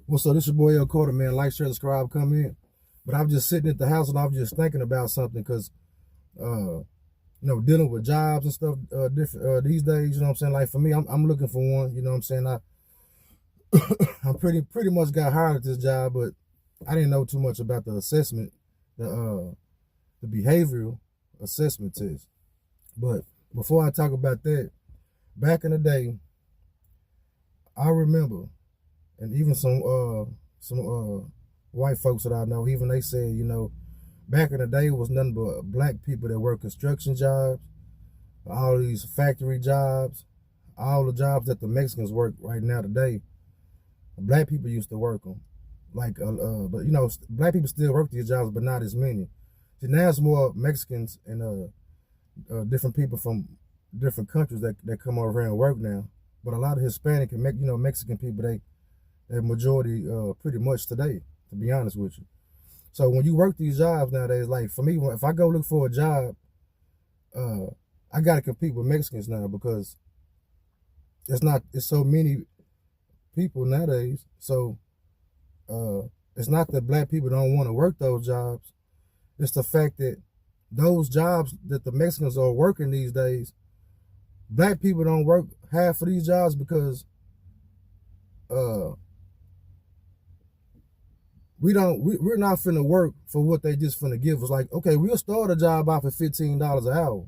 Well, so this your boy El Carter, man. Like, share, subscribe, come in. But I was just sitting at the house and I was just thinking about something because, dealing with jobs and stuff different these days. You know what I'm saying? Like for me, I'm looking for one. You know what I'm saying? I pretty much got hired at this job, but I didn't know too much about the assessment, the behavioral assessment test. But before I talk about that, back in the day, I remember, and even some white folks that I know, even they said, back in the day, it was nothing but black people that work construction jobs, all these factory jobs, all the jobs that the Mexicans work right now today. Black people used to work them, but black people still work these jobs, but not as many. See, now it's more Mexicans and different people from different countries that come over here and work now. But a lot of Hispanic and Mexican people, they majority pretty much today, to be honest with you. So when you work these jobs nowadays, like for me, if I go look for a job, I got to compete with Mexicans now because it's so many people nowadays. So it's not that black people don't want to work those jobs. It's the fact that those jobs that the Mexicans are working these days, black people don't work half of these jobs because we're not finna work for what they just finna give us. Like, okay, we'll start a job off at $15 an hour,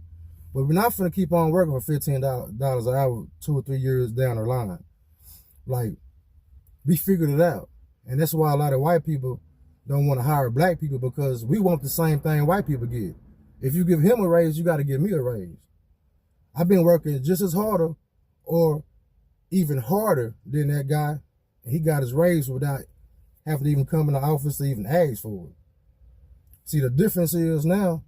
but we're not finna keep on working for $15 an hour 2 or 3 years down the line. Like, we figured it out. And that's why a lot of white people don't want to hire black people, because we want the same thing white people get. If you give him a raise, you got to give me a raise. I've been working just as harder or even harder than that guy, and he got his raise without having to even come in the office to even ask for it. See, the difference is now,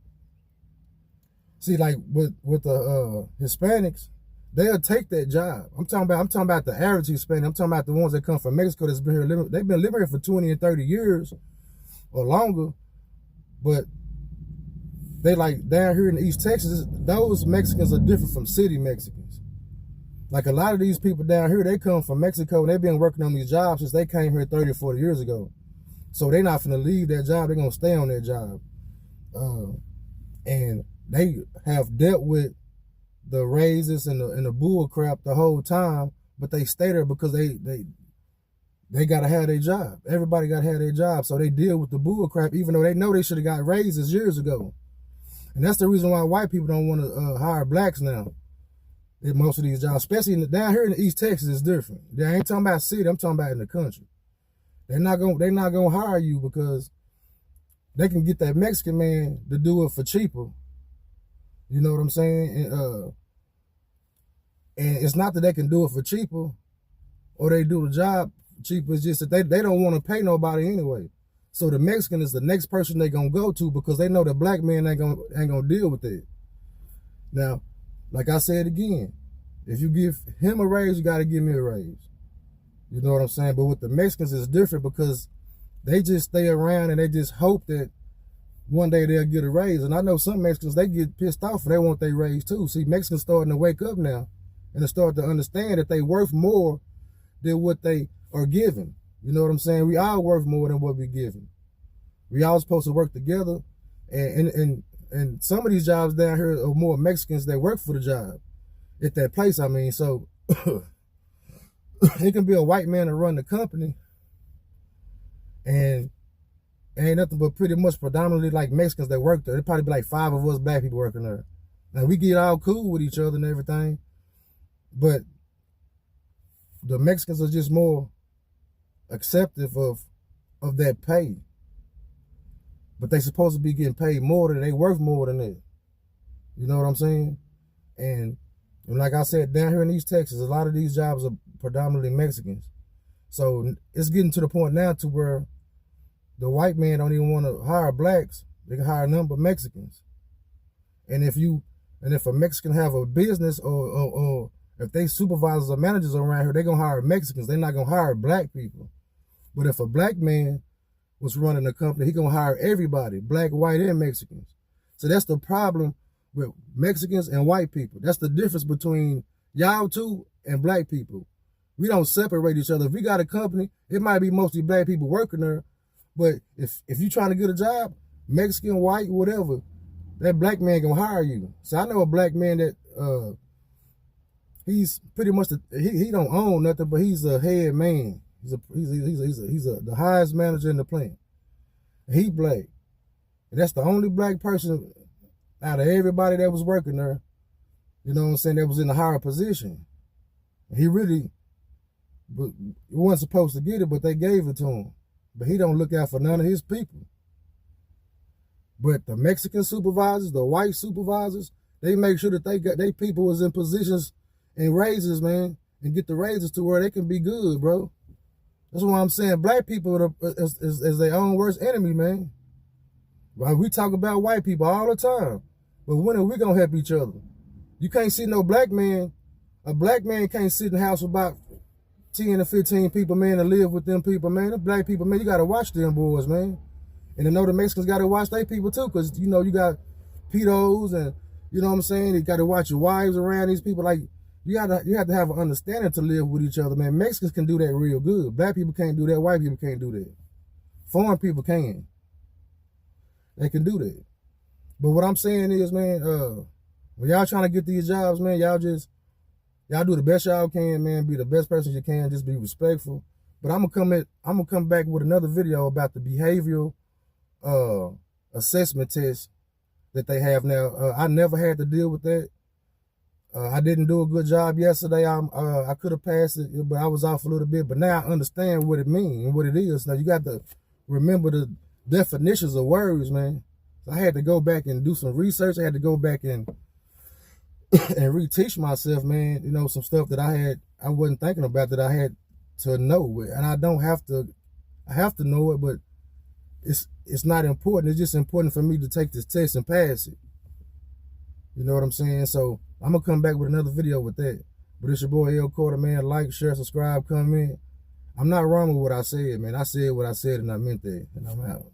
like with the Hispanics, they'll take that job. I'm talking about the average Hispanic. I'm talking about the ones that come from Mexico that's been here they've been living here for 20 and 30 years or longer, but they like down here in East Texas, those Mexicans are different from city Mexicans. Like a lot of these people down here, they come from Mexico and they've been working on these jobs since they came here 30 or 40 years ago. So they're not going to leave that job. They're going to stay on that job. And they have dealt with the raises and the bull crap the whole time, but they stay there because they got to have their job. Everybody got to have their job. So they deal with the bull crap, even though they know they should have got raises years ago. And that's the reason why white people don't want to hire blacks now in most of these jobs, especially down here in East Texas. It's different. They ain't talking about city. I'm talking about in the country. They're not gonna hire you because they can get that Mexican man to do it for cheaper. You know what I'm saying? And it's not that they can do it for cheaper or they do the job cheaper. It's just that they don't want to pay nobody anyway. So the Mexican is the next person they're going to go to because they know the black man ain't gonna deal with it. Now, like I said again, if you give him a raise, you got to give me a raise. You know what I'm saying? But with the Mexicans, it's different because they just stay around and they just hope that one day they'll get a raise. And I know some Mexicans, they get pissed off and they want their raise too. See, Mexicans starting to wake up now and they start to understand that they worth more than what they are given. You know what I'm saying? We all worth more than what we're given. We all supposed to work together. And some of these jobs down here are more Mexicans that work for the job at that place. I mean, so it can be a white man to run the company and ain't nothing but pretty much predominantly like Mexicans that work there. There'd probably be like 5 of us black people working there. And we get all cool with each other and everything. But the Mexicans are just more acceptive of that pay. But they supposed to be getting paid more than they worth more than that. You know what I'm saying? And like I said, down here in East Texas, a lot of these jobs are predominantly Mexicans. So it's getting to the point now to where the white man don't even want to hire blacks. They can hire none but Mexicans. And if a Mexican have a business or if they supervisors or managers around here, they're going to hire Mexicans. They're not going to hire black people. But if a black man was running a company, he going to hire everybody, black, white, and Mexicans. So that's the problem with Mexicans and white people. That's the difference between y'all two and black people. We don't separate each other. If we got a company, it might be mostly black people working there, but if you trying to get a job, Mexican, white, whatever, that black man gonna hire you. So I know a black man that he's pretty much he don't own nothing, but he's a head man. He's the highest manager in the plant. He black. And that's the only black person out of everybody that was working there, you know what I'm saying, that was in a higher position. He really wasn't supposed to get it, but they gave it to him. But he don't look out for none of his people. But the Mexican supervisors, the white supervisors, they make sure that they people was in positions and raises, man, and get the raises to where they can be good, bro. That's why I'm saying black people is their own worst enemy, man. Right? We talk about white people all the time, but when are we gonna help each other? You can't see no black man. A black man can't sit in the house with about 10 to 15 people, man, and live with them people, man. The black people, man, you gotta watch them boys, man. And I know the Mexicans gotta watch their people too, because you know you got pedos and you know what I'm saying. You gotta watch your wives around these people. Like you have to have an understanding to live with each other, man. Mexicans can do that real good. Black people can't do that. White people can't do that. Foreign people can. They can do that. But what I'm saying is, man, when y'all trying to get these jobs, man, y'all do the best y'all can, man. Be the best person you can. Just be respectful. But I'm gonna come back with another video about the behavioral assessment test that they have now. I never had to deal with that. I didn't do a good job yesterday. I could have passed it, but I was off a little bit. But now I understand what it means and what it is. Now you got to remember the definitions of words, man. So I had to go back and do some research. I had to go back and reteach myself, man. You know, some stuff that I wasn't thinking about that I had to know, and I don't have to. I have to know it, but it's not important. It's just important for me to take this test and pass it. You know what I'm saying? So I'm gonna come back with another video with that. But it's your boy L Carter, man. Like, share, subscribe, comment. I'm not wrong with what I said, man. I said what I said and I meant that, and I'm out.